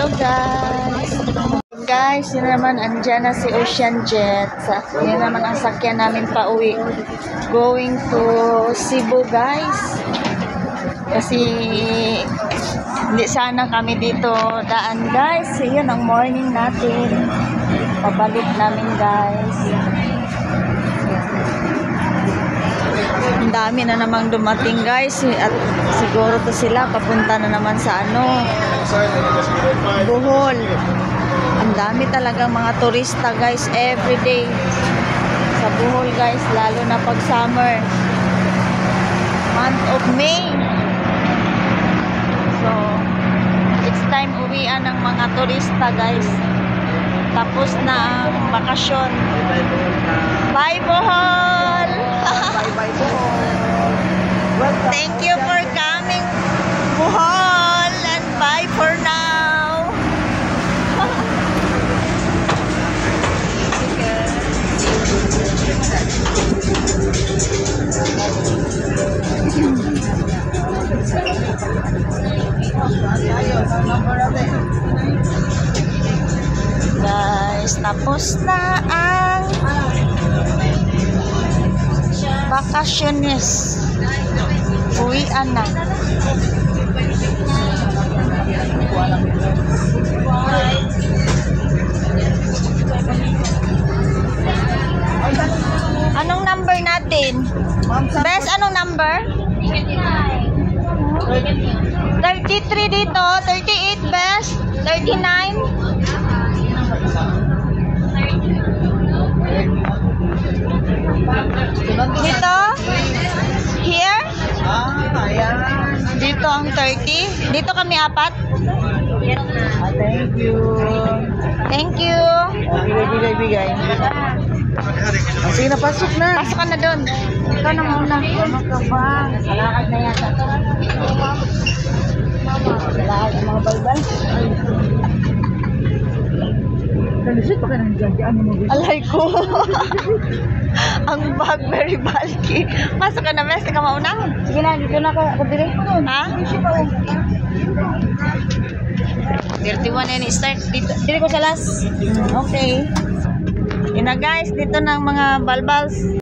Hello guys! Guys, yun naman, andyan na si Ocean Jet. Yun naman ang sakyan namin pa uwi. Going to Cebu guys. Kasi hindi sana kami dito daan guys. Yun ang morning natin. Pabalik namin guys. Ang dami na namang dumating guys. At siguro to sila papunta na naman sa Bohol. Ang dami talagang mga turista guys everyday sa Bohol guys, lalo na pag summer month of May. So it's time uwian ng mga turista guys. Tapos na ang bakasyon. Bye Bohol. Bye bye Bohol. Thank you for coming Bohol, and bye for now. Guys, tapos na ang bakasyones. Uwian na. Anong number natin? Best, anong number? 33 dito, 38 best, 39. Dito? Here? Ayan. Dito ang 30. Dito kami apat. Thank you. Thank you. Bigay. Sige na, pasok na. Pasok ka na doon. Ikaw na muna. Ano ka ba? Salakad na yata. Salakad ang mga balbal. Kanisip pa ka nang dyan. Alay ko. Ang bag very bulky. Pasok ka na, best. Ikaw mauna. Sige na, dito na ako dire. Ha? 31 and start dito. Dito ko sa last. Okay. Yun na guys, dito na ang mga balbals.